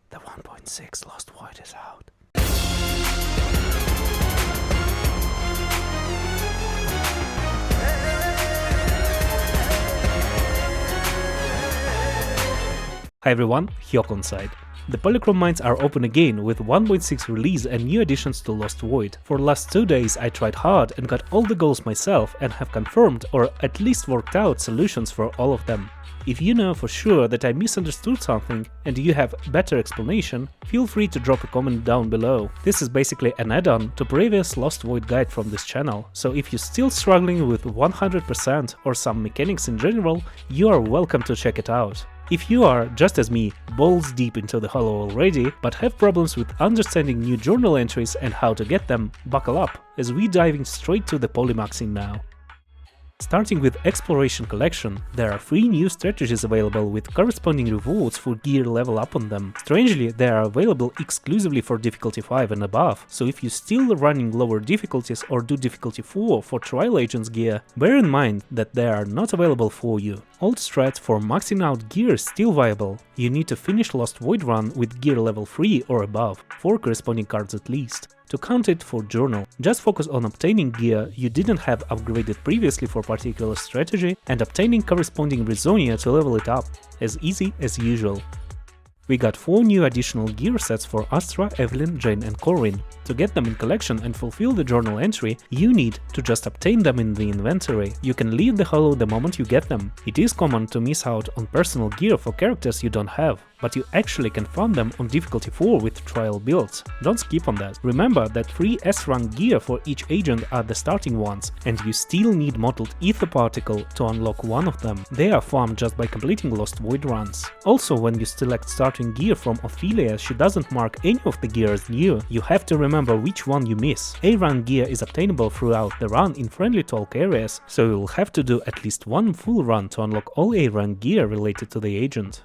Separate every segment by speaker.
Speaker 1: The 1.6 Lost Void is out. Hi everyone, Hyok on side. The polychrome mines are open again with 1.6 release and new additions to Lost Void. For the last 2 days I tried hard and got all the goals myself and have confirmed or at least worked out solutions for all of them. If you know for sure that I misunderstood something and you have better explanation, feel free to drop a comment down below. This is basically an add-on to previous Lost Void guide from this channel, so if you're still struggling with 100% or some mechanics in general, you are welcome to check it out. If you are, just as me, balls deep into the holo already, but have problems with understanding new journal entries and how to get them, buckle up, as we diving straight to the polymaxing now. Starting with Exploration Collection, there are 3 new strategies available with corresponding rewards for gear level up on them. Strangely, they are available exclusively for difficulty 5 and above, so if you're still running lower difficulties or do difficulty 4 for Trial Agents gear, bear in mind that they are not available for you. Old strat for maxing out gear is still viable. You need to finish Lost Void run with gear level 3 or above, 4 corresponding cards at least. To count it for journal, just focus on obtaining gear you didn't have upgraded previously for particular strategy and obtaining corresponding Resonia to level it up, as easy as usual. We got 4 new additional gear sets for Astra, Evelyn, Jane and Corin. To get them in collection and fulfill the journal entry, you need to just obtain them in the inventory. You can leave the holo the moment you get them. It is common to miss out on personal gear for characters you don't have, but you actually can farm them on difficulty 4 with trial builds. Don't skip on that. Remember that 3 S-rank gear for each agent are the starting ones, and you still need mottled ether particle to unlock one of them. They are farmed just by completing Lost Void runs. Also, when you select starting gear from Ophelia, she doesn't mark any of the gear as new. You have to remember which one you miss. A-rank gear is obtainable throughout the run in friendly talk areas, so you will have to do at least one full run to unlock all A-rank gear related to the agent.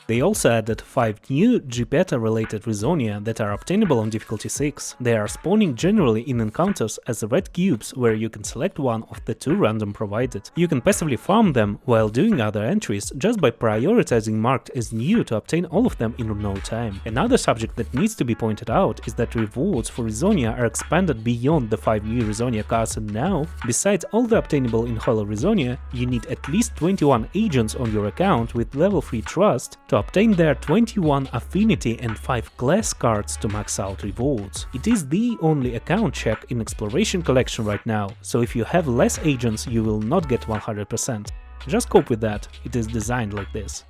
Speaker 1: They also added 5 new Geppetto related Resonia that are obtainable on difficulty 6. They are spawning generally in encounters as red cubes where you can select one of the 2 random provided. You can passively farm them while doing other entries just by prioritizing marked as new to obtain all of them in no time. Another subject that needs to be pointed out is that rewards for Resonia are expanded beyond the 5 new Resonia cards, and now, besides all the obtainable in Holo Resonia, you need at least 21 agents on your account with level 3 trust to obtain their 21 affinity and 5 class cards to max out rewards. It is the only account check in Exploration Collection right now, so if you have less agents you will not get 100%. Just cope with that, it is designed like this.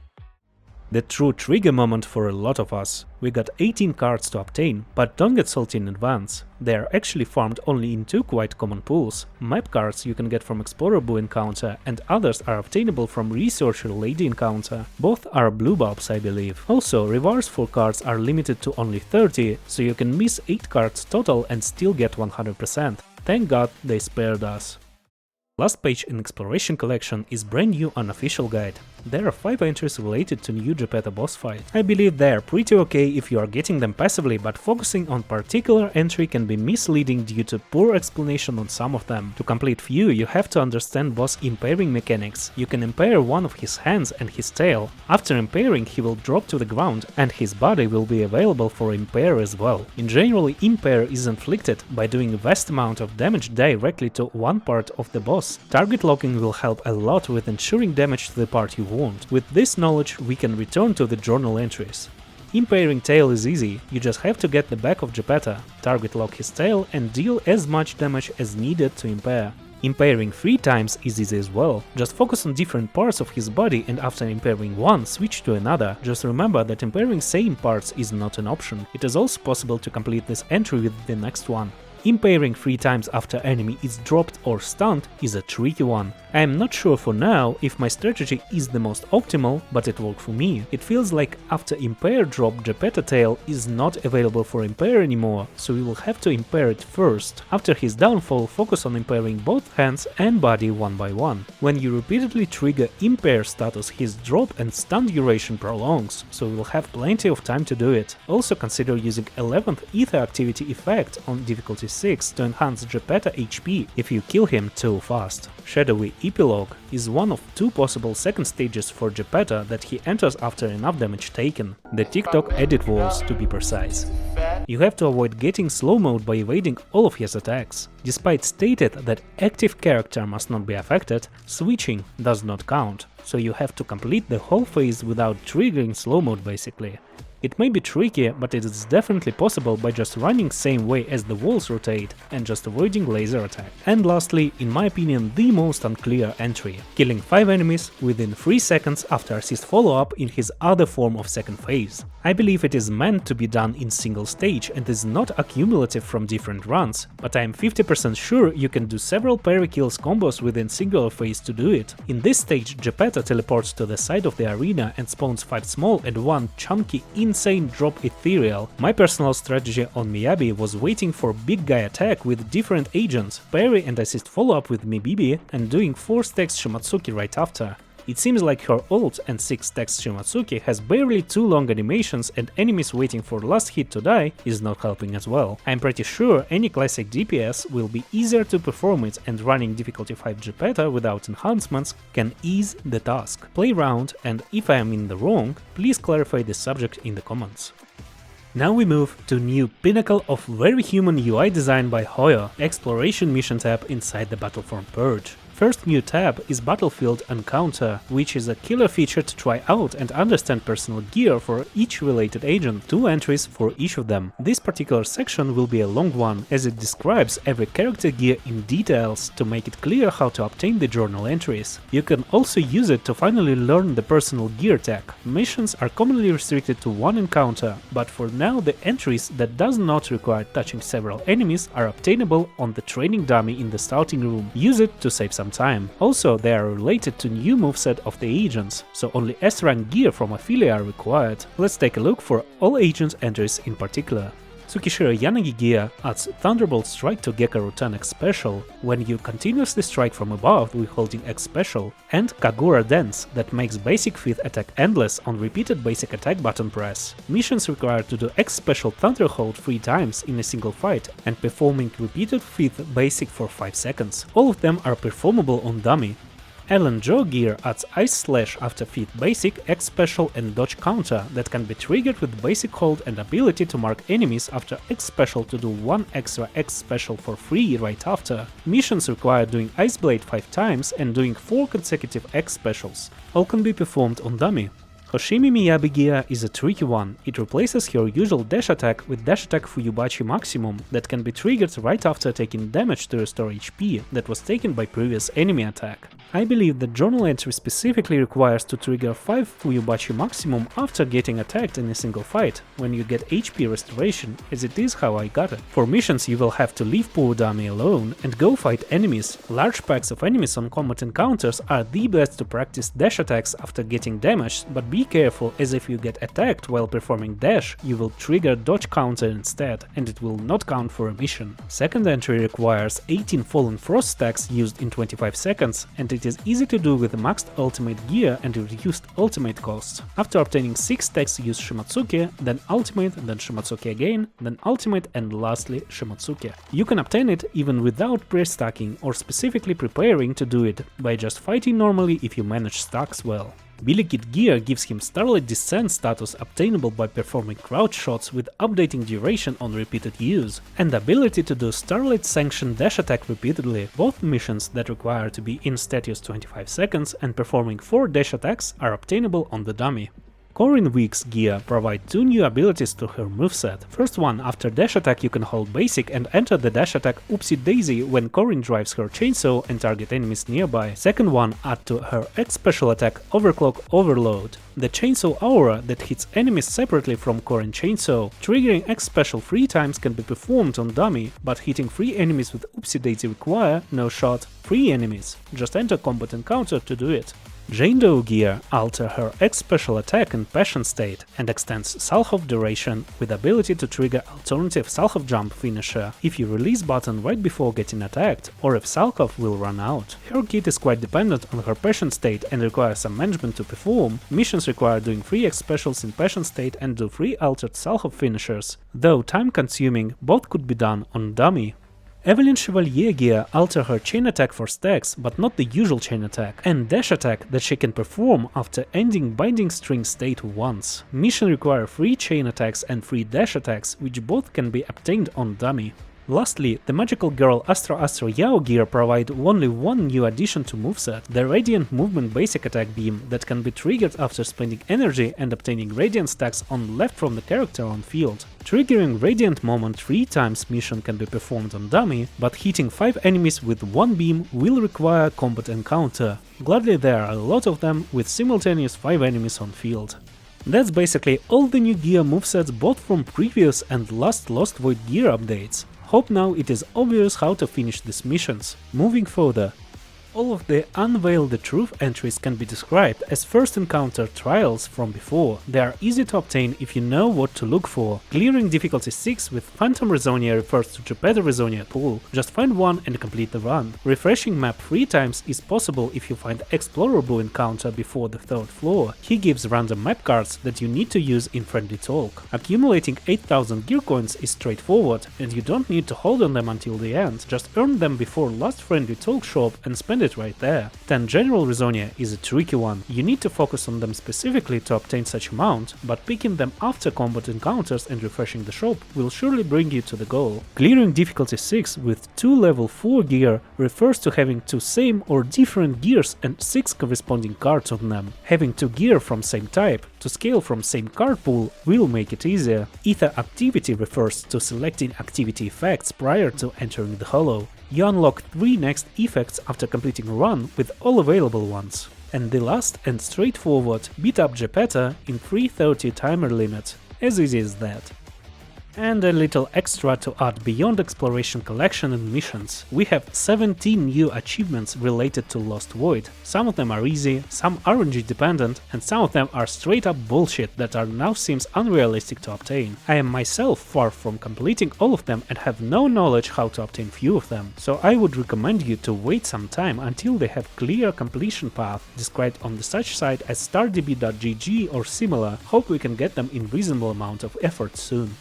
Speaker 1: The true trigger moment for a lot of us. We got 18 cards to obtain, but don't get salty in advance. They are actually farmed only in 2 quite common pools. Map cards you can get from Explorer Boo Encounter, and others are obtainable from Researcher Lady Encounter. Both are blue bulbs, I believe. Also, rewards for cards are limited to only 30, so you can miss 8 cards total and still get 100%. Thank God they spared us. Last page in Exploration Collection is brand new Unofficial guide. There are 5 entries related to new Geppetto boss fight. I believe they are pretty okay if you are getting them passively, but focusing on particular entry can be misleading due to poor explanation on some of them. To complete few, you have to understand boss impairing mechanics. You can impair one of his hands and his tail. After impairing, he will drop to the ground, and his body will be available for impair as well. In general, impair is inflicted by doing a vast amount of damage directly to one part of the boss. Target locking will help a lot with ensuring damage to the part you want. With this knowledge, we can return to the journal entries. Impairing tail is easy, you just have to get the back of Geppetto, target lock his tail and deal as much damage as needed to impair. Impairing 3 times is easy as well, just focus on different parts of his body and after impairing one, switch to another. Just remember that impairing same parts is not an option. It is also possible to complete this entry with the next one. Impairing 3 times after enemy is dropped or stunned is a tricky one. I am not sure for now if my strategy is the most optimal, but it worked for me. It feels like after impair drop Geppetto tail is not available for impair anymore, so we will have to impair it first. After his downfall, focus on impairing both hands and body one by one. When you repeatedly trigger impair status, his drop and stun duration prolongs, so we will have plenty of time to do it. Also consider using 11th ether activity effect on difficulty 36 to enhance Geppetto HP if you kill him too fast. Shadowy Epilogue is one of two possible second stages for Geppetto that he enters after enough damage taken, the TikTok edit walls to be precise. You have to avoid getting slow mode by evading all of his attacks. Despite stated that active character must not be affected, switching does not count, so you have to complete the whole phase without triggering slow mode basically. It may be tricky, but it is definitely possible by just running same way as the walls rotate and just avoiding laser attack. And lastly, in my opinion, the most unclear entry, killing 5 enemies within 3 seconds after assist follow-up in his other form of second phase. I believe it is meant to be done in single stage and is not accumulative from different runs, but I am 50% sure you can do several parry kills combos within singular phase to do it. In this stage, Geppetto teleports to the side of the arena and spawns 5 small and 1 chunky insane drop ethereal. My personal strategy on Miyabi was waiting for big guy attack with different agents, parry and assist follow-up with Miyabi and doing 4 stacks Shimatsuki right after. It seems like her ult and 6 stacks Shimatsuki has barely 2 long animations and enemies waiting for last hit to die is not helping as well. I'm pretty sure any classic DPS will be easier to perform it, and running difficulty 5 Geppetto without enhancements can ease the task. Play around, and if I am in the wrong, please clarify this subject in the comments. Now we move to new pinnacle of very human UI design by Hoyo, Exploration Mission tab inside the Battlefront Purge. First new tab is Battlefield Encounter, which is a killer feature to try out and understand personal gear for each related agent, 2 entries for each of them. This particular section will be a long one, as it describes every character gear in details to make it clear how to obtain the journal entries. You can also use it to finally learn the personal gear tag. Missions are commonly restricted to 1 encounter, but for now the entries that does not require touching several enemies are obtainable on the training dummy in the starting room. Use it to save some time. Also, they are related to new moveset of the agents, so only S-rank gear from Affiliate are required. Let's take a look for all agents entries in particular. Tsukishiro Yanagi Gear adds Thunderbolt Strike to Gekkaru 10X Special when you continuously strike from above with holding X Special, and Kagura Dance that makes basic 5th attack endless on repeated basic attack button press. Missions require to do X Special Thunder Hold 3 times in a single fight and performing repeated 5th basic for 5 seconds. All of them are performable on dummy. Doe Gear adds Ice Slash after 5th basic, X Special and Dodge counter that can be triggered with basic hold and ability to mark enemies after X Special to do 1 extra X Special for free right after. Missions require doing Ice Blade 5 times and doing 4 consecutive X Specials. All can be performed on dummy. Hoshimi Miyabi Gear is a tricky one. It replaces her usual dash attack with dash attack Fuyubachi Maximum that can be triggered right after taking damage to restore HP that was taken by previous enemy attack. I believe the journal entry specifically requires to trigger 5 Fuyubachi Maximum after getting attacked in a single fight, when you get HP restoration, as it is how I got it. For missions you will have to leave poor dummy alone and go fight enemies. Large packs of enemies on combat encounters are the best to practice dash attacks after getting damaged, but be careful, as if you get attacked while performing dash, you will trigger dodge counter instead, and it will not count for a mission. Second entry requires 18 Fallen Frost stacks used in 25 seconds, and it is easy to do with maxed ultimate gear and reduced ultimate costs. After obtaining 6 stacks use Shimatsuki, then ultimate, then Shimatsuki again, then ultimate, and lastly Shimatsuki. You can obtain it even without pre-stacking or specifically preparing to do it, by just fighting normally if you manage stacks well. Billi Kid Gear gives him Starlight Descent status obtainable by performing crouch shots with updating duration on repeated use, and ability to do Starlight Sanction dash attack repeatedly. Both missions that require to be in status 25 seconds and performing 4 dash attacks are obtainable on the dummy. Corin Gear provide 2 new abilities to her moveset. First one, after dash attack you can hold basic and enter the dash attack Oopsie Daisy when Corin drives her chainsaw and target enemies nearby. Second one, add to her X special attack Overclock Overload, the chainsaw aura that hits enemies separately from Corin chainsaw. Triggering X special 3 times can be performed on dummy, but hitting 3 enemies with Oopsie Daisy require no shot 3 enemies. Just enter combat encounter to do it. Doe Gear alter her X special attack in Passion state and extends Salhov duration with ability to trigger alternative Salhov jump finisher if you release button right before getting attacked or if Salhov will run out. Her kit is quite dependent on her Passion state and requires some management to perform. Missions require doing 3 X specials in Passion state and do 3 altered Salhov finishers, though time consuming, both could be done on dummy. Evelyn Chevalier Gear alter her chain attack for stacks, but not the usual chain attack, and dash attack that she can perform after ending binding string state once. Mission require 3 chain attacks and 3 dash attacks, which both can be obtained on dummy. Lastly, the magical girl Astra-Astra-Yao Gear provide only one new addition to moveset, the Radiant Movement basic attack beam that can be triggered after spending energy and obtaining radiant stacks on left from the character on field. Triggering Radiant Moment 3 times mission can be performed on dummy, but hitting 5 enemies with one beam will require combat encounter. Gladly there are a lot of them with simultaneous 5 enemies on field. That's basically all the new gear movesets both from previous and last Lost Void gear updates. Hope now it is obvious how to finish these missions. Moving further. All of the Unveil The Truth entries can be described as first encounter trials from before. They are easy to obtain if you know what to look for. Clearing difficulty 6 with Phantom Resonium refers to Geppetto Resonium pool. Just find one and complete the run. Refreshing map 3 times is possible if you find explorable encounter before the 3rd floor. He gives random map cards that you need to use in friendly talk. Accumulating 8000 gear coins is straightforward, and you don't need to hold on them until the end. Just earn them before last friendly talk shop and spend it right there. 10 General Resonia is a tricky one. You need to focus on them specifically to obtain such amount, but picking them after combat encounters and refreshing the shop will surely bring you to the goal. Clearing difficulty 6 with 2 level 4 gear refers to having 2 same or different gears and 6 corresponding cards on them. Having 2 gear from same type to scale from same card pool will make it easier. Ether activity refers to selecting activity effects prior to entering the hollow. You unlock 3 next effects after completing a run with all available ones. And the last and straightforward, beat up Geppetto in 3:30 timer limit. As easy as that. And a little extra to add beyond exploration collection and missions. We have 17 new achievements related to Lost Void. Some of them are easy, some RNG dependent, and some of them are straight up bullshit that are now seems unrealistic to obtain. I am myself far from completing all of them and have no knowledge how to obtain few of them, so I would recommend you to wait some time until they have clear completion path described on the such site as stardb.gg or similar. Hope we can get them in reasonable amount of effort soon.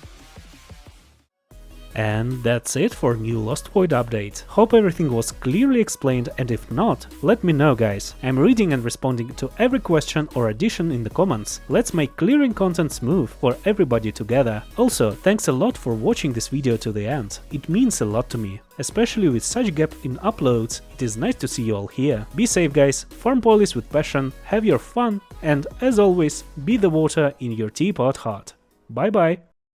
Speaker 1: And that's it for new Lost Void update. Hope everything was clearly explained, and if not, let me know guys. I'm reading and responding to every question or addition in the comments. Let's make clearing content smooth for everybody together. Also, thanks a lot for watching this video to the end. It means a lot to me. Especially with such gap in uploads, it is nice to see you all here. Be safe guys, farm polis with passion, have your fun, and as always, be the water in your teapot heart. Bye bye!